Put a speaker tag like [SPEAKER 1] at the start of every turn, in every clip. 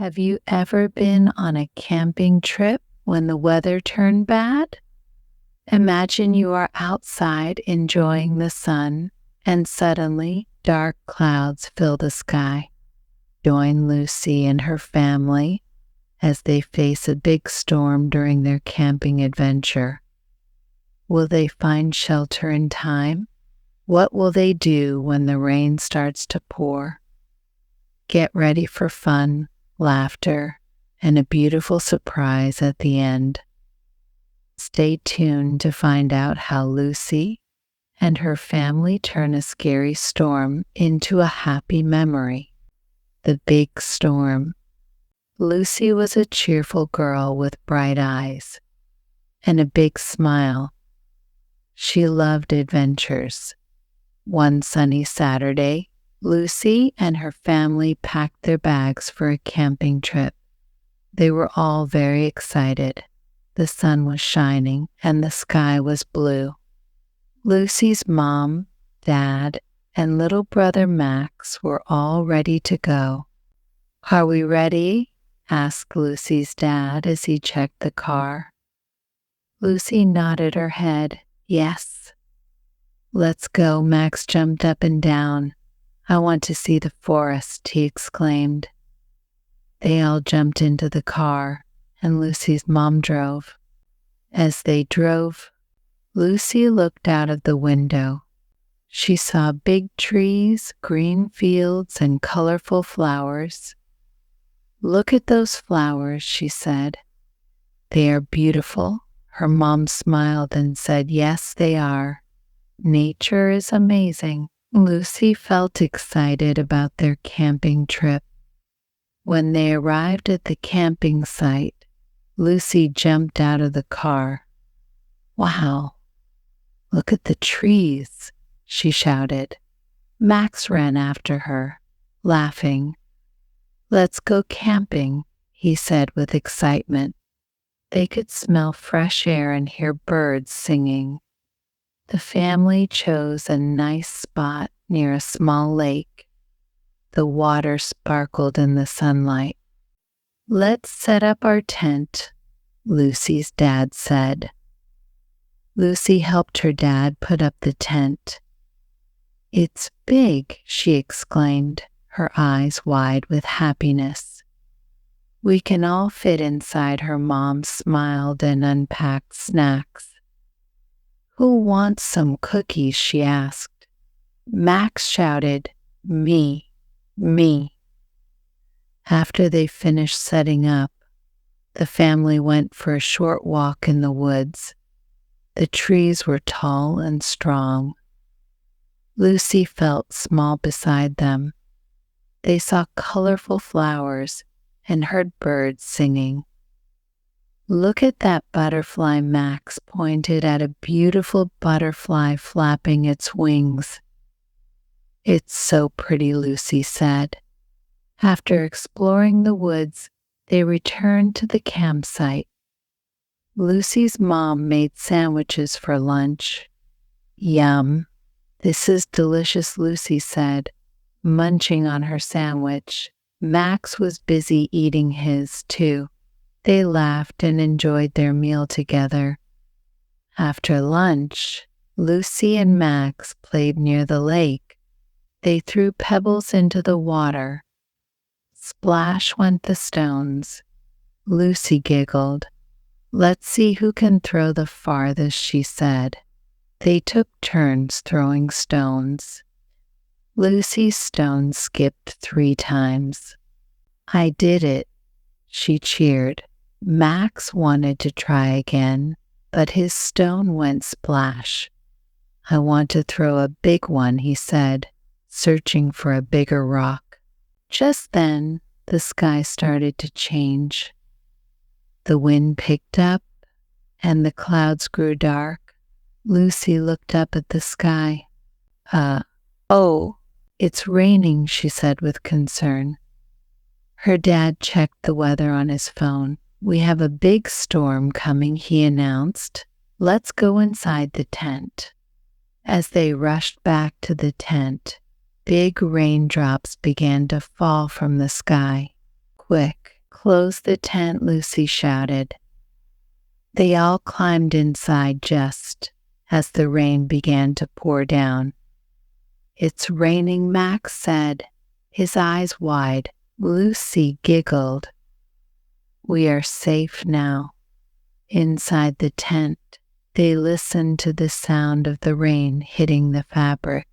[SPEAKER 1] Have you ever been on a camping trip when the weather turned bad? Imagine you are outside enjoying the sun, and suddenly dark clouds fill the sky. Join Lucy and her family as they face a big storm during their camping adventure. Will they find shelter in time? What will they do when the rain starts to pour? Get ready for fun, laughter, and a beautiful surprise at the end. Stay tuned to find out how Lucy and her family turn a scary storm into a happy memory. The big storm. Lucy was a cheerful girl with bright eyes and a big smile. She loved adventures. One sunny Saturday, Lucy and her family packed their bags for a camping trip. They were all very excited. The sun was shining and the sky was blue. Lucy's mom, dad, and little brother Max were all ready to go. "Are we ready?" asked Lucy's dad as he checked the car. Lucy nodded her head, yes. "Let's go," Max jumped up and down. "I want to see the forest," he exclaimed. They all jumped into the car, and Lucy's mom drove. As they drove, Lucy looked out of the window. She saw big trees, green fields, and colorful flowers. "Look at those flowers," she said. "They are beautiful." Her mom smiled and said, "Yes, they are. Nature is amazing." Lucy felt excited about their camping trip. When they arrived at the camping site, Lucy jumped out of the car. "Wow, look at the trees," she shouted. Max ran after her, laughing. "Let's go camping," he said with excitement. They could smell fresh air and hear birds singing. The family chose a nice spot near a small lake. The water sparkled in the sunlight. "Let's set up our tent," Lucy's dad said. Lucy helped her dad put up the tent. "It's big," she exclaimed, her eyes wide with happiness. "We can all fit inside." Her mom smiled and unpacked snacks. "Who wants some cookies?" she asked. Max shouted, "Me, me." After they finished setting up, the family went for a short walk in the woods. The trees were tall and strong. Lucy felt small beside them. They saw colorful flowers and heard birds singing. "Look at that butterfly," Max pointed at a beautiful butterfly flapping its wings. "It's so pretty," Lucy said. After exploring the woods, they returned to the campsite. Lucy's mom made sandwiches for lunch. "Yum, this is delicious," Lucy said, munching on her sandwich. Max was busy eating his, too. They laughed and enjoyed their meal together. After lunch, Lucy and Max played near the lake. They threw pebbles into the water. Splash went the stones. Lucy giggled. "Let's see who can throw the farthest," she said. They took turns throwing stones. Lucy's stone skipped 3 times. "I did it," she cheered. Max wanted to try again, but his stone went splash. "I want to throw a big one," he said, searching for a bigger rock. Just then, the sky started to change. The wind picked up, and the clouds grew dark. Lucy looked up at the sky. Oh, it's raining," she said with concern. Her dad checked the weather on his phone. "We have a big storm coming," he announced. "Let's go inside the tent." As they rushed back to the tent, big raindrops began to fall from the sky. quick, close the tent," Lucy shouted. They all climbed inside just as the rain began to pour down. "It's raining," Max said, his eyes wide. Lucy giggled. "We are safe now." Inside the tent, they listened to the sound of the rain hitting the fabric.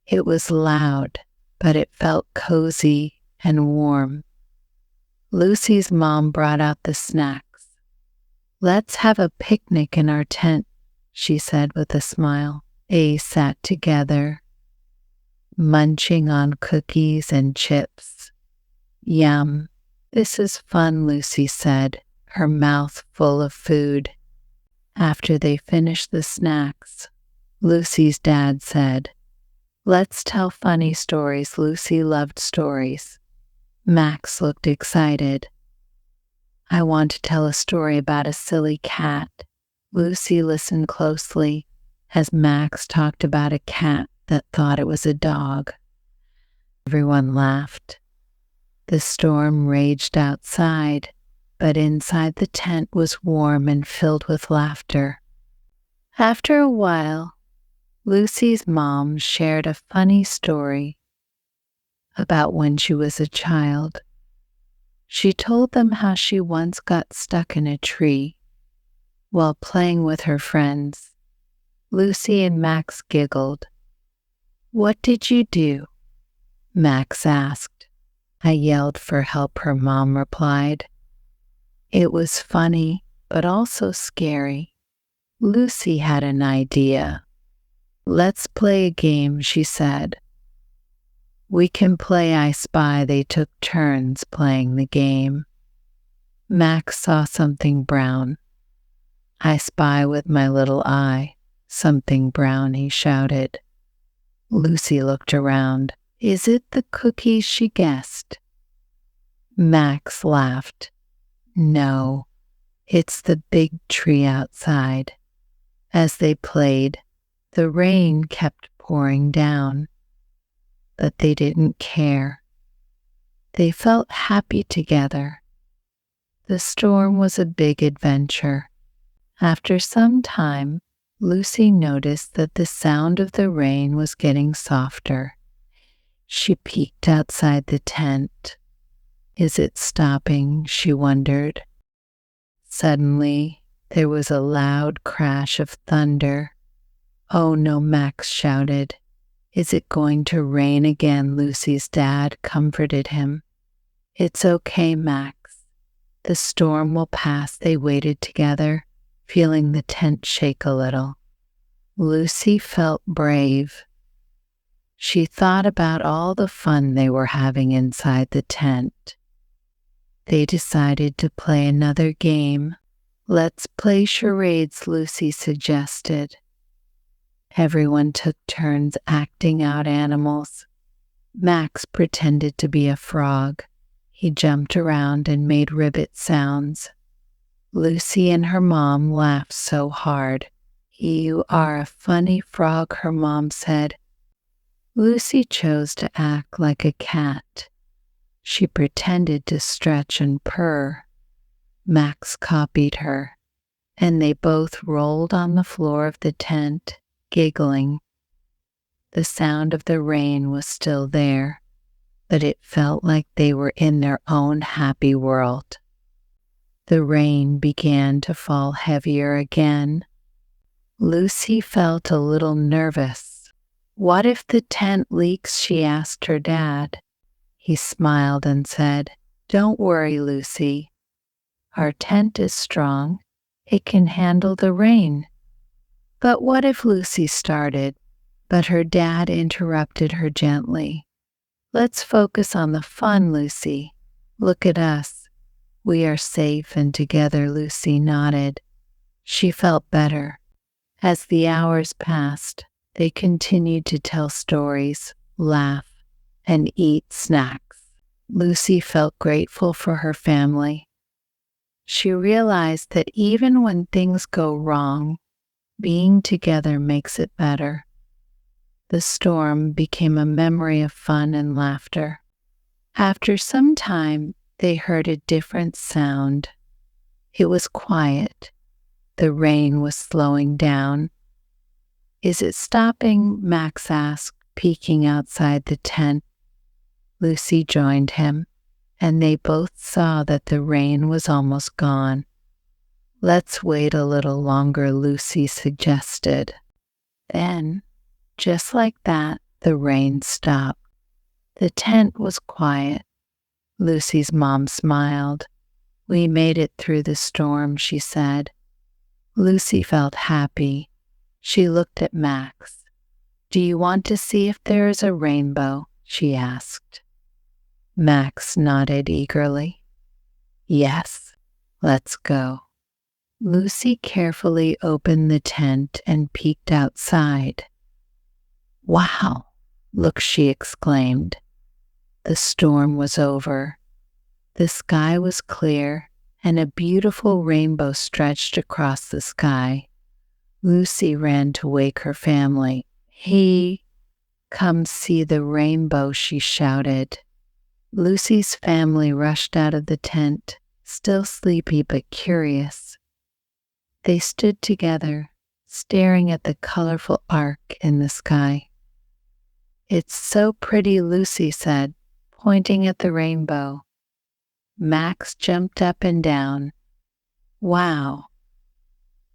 [SPEAKER 1] It was loud, but it felt cozy and warm. Lucy's mom brought out the snacks. "Let's have a picnic in our tent," she said with a smile. They sat together, munching on cookies and chips. "Yum. This is fun," Lucy said, her mouth full of food. After they finished the snacks, Lucy's dad said, "Let's tell funny stories." Lucy loved stories. Max looked excited. "I want to tell a story about a silly cat." Lucy listened closely as Max talked about a cat that thought it was a dog. Everyone laughed. The storm raged outside, but inside the tent was warm and filled with laughter. After a while, Lucy's mom shared a funny story about when she was a child. She told them how she once got stuck in a tree while playing with her friends. Lucy and Max giggled. "What did you do?" Max asked. "I yelled for help," her mom replied. It was funny, but also scary. Lucy had an idea. "Let's play a game," she said. "We can play I Spy." They took turns playing the game. Max saw something brown. "I spy with my little eye something brown," he shouted. Lucy looked around. "Is it the cookies?" she guessed. Max laughed. "No, it's the big tree outside." As they played, the rain kept pouring down, but they didn't care. They felt happy together. The storm was a big adventure. After some time, Lucy noticed that the sound of the rain was getting softer. She peeked outside the tent. "Is it stopping?" she wondered. Suddenly, there was a loud crash of thunder. "Oh no," Max shouted. "Is it going to rain again?" Lucy's dad comforted him. "It's okay, Max. The storm will pass." They waited together, feeling the tent shake a little. Lucy felt brave. She thought about all the fun they were having inside the tent. They decided to play another game. "Let's play charades," Lucy suggested. Everyone took turns acting out animals. Max pretended to be a frog. He jumped around and made ribbit sounds. Lucy and her mom laughed so hard. "You are a funny frog," her mom said. Lucy chose to act like a cat. She pretended to stretch and purr. Max copied her, and they both rolled on the floor of the tent, giggling. The sound of the rain was still there, but it felt like they were in their own happy world. The rain began to fall heavier again. Lucy felt a little nervous. "What if the tent leaks?" she asked her dad. He smiled and said, "Don't worry, Lucy. Our tent is strong. It can handle the rain." "But what if?" Lucy started, but her dad interrupted her gently. "Let's focus on the fun, Lucy. Look at us. We are safe and together." Lucy nodded. She felt better. As the hours passed, they continued to tell stories, laugh, and eat snacks. Lucy felt grateful for her family. She realized that even when things go wrong, being together makes it better. The storm became a memory of fun and laughter. After some time, they heard a different sound. It was quiet. The rain was slowing down. Is it stopping? Max asked, peeking outside the tent. Lucy joined him, and they both saw that the rain was almost gone. Let's wait a little longer, Lucy suggested. Then, just like that, the rain stopped. The tent was quiet. Lucy's mom smiled. We made it through the storm, she said. Lucy felt happy. She looked at Max. Do you want to see if there is a rainbow? She asked. Max nodded eagerly. Yes, let's go. Lucy carefully opened the tent and peeked outside. Wow, look, she exclaimed. The storm was over. The sky was clear, and a beautiful rainbow stretched across the sky. Lucy ran to wake her family. Hey, come see the rainbow, she shouted. Lucy's family rushed out of the tent, still sleepy but curious. They stood together, staring at the colorful arc in the sky. It's so pretty, Lucy said, pointing at the rainbow. Max jumped up and down. Wow!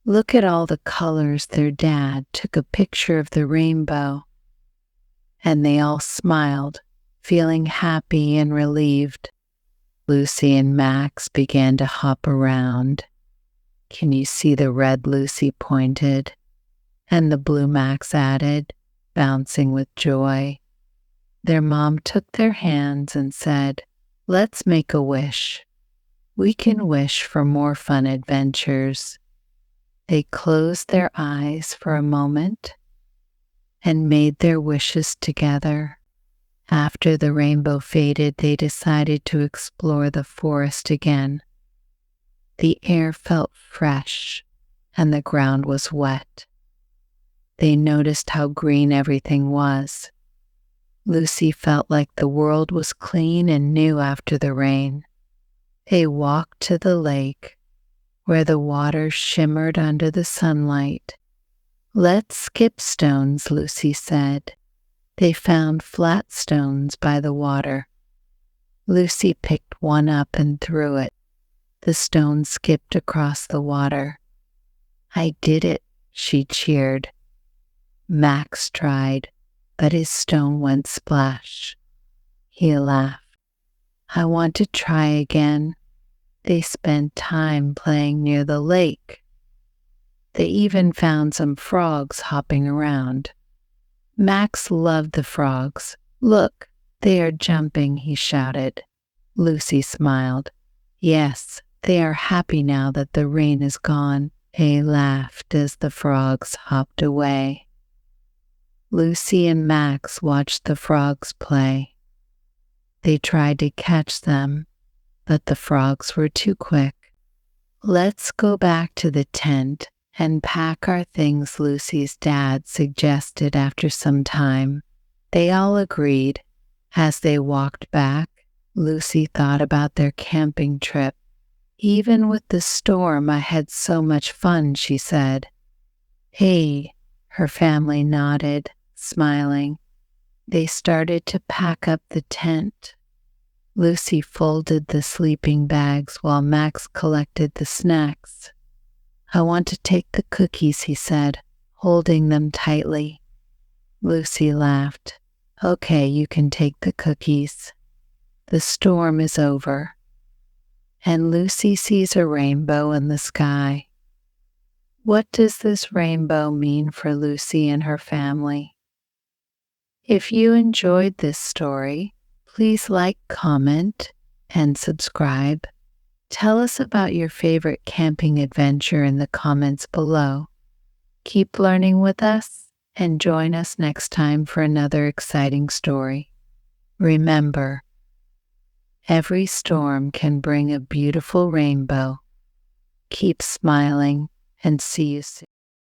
[SPEAKER 1] Look at all the colors. Their dad took a picture of the rainbow, and they all smiled, feeling happy and relieved. Lucy and Max began to hop around. Can you see the red? Lucy pointed, and the blue? Max added, bouncing with joy. Their mom took their hands and said, let's make a wish. We can wish for more fun adventures. They closed their eyes for a moment and made their wishes together. After the rainbow faded, they decided to explore the forest again. The air felt fresh and the ground was wet. They noticed how green everything was. Lucy felt like the world was clean and new after the rain. They walked to the lake, where the water shimmered under the sunlight. Let's skip stones, Lucy said. They found flat stones by the water. Lucy picked one up and threw it. The stone skipped across the water. I did it, she cheered. Max tried, but his stone went splash. He laughed. I want to try again. They spent time playing near the lake. They even found some frogs hopping around. Max loved the frogs. Look, they are jumping, he shouted. Lucy smiled. Yes, they are happy now that the rain is gone. They laughed as the frogs hopped away. Lucy and Max watched the frogs play. They tried to catch them, but the frogs were too quick. Let's go back to the tent and pack our things, Lucy's dad suggested after some time. They all agreed. As they walked back, Lucy thought about their camping trip. Even with the storm, I had so much fun, she said. Hey, her family nodded, smiling. They started to pack up the tent. Lucy folded the sleeping bags while Max collected the snacks. I want to take the cookies, he said, holding them tightly. Lucy laughed. Okay, you can take the cookies. The storm is over. And Lucy sees a rainbow in the sky. What does this rainbow mean for Lucy and her family? If you enjoyed this story, please like, comment, and subscribe. Tell us about your favorite camping adventure in the comments below. Keep learning with us and join us next time for another exciting story. Remember, every storm can bring a beautiful rainbow. Keep smiling and see you soon.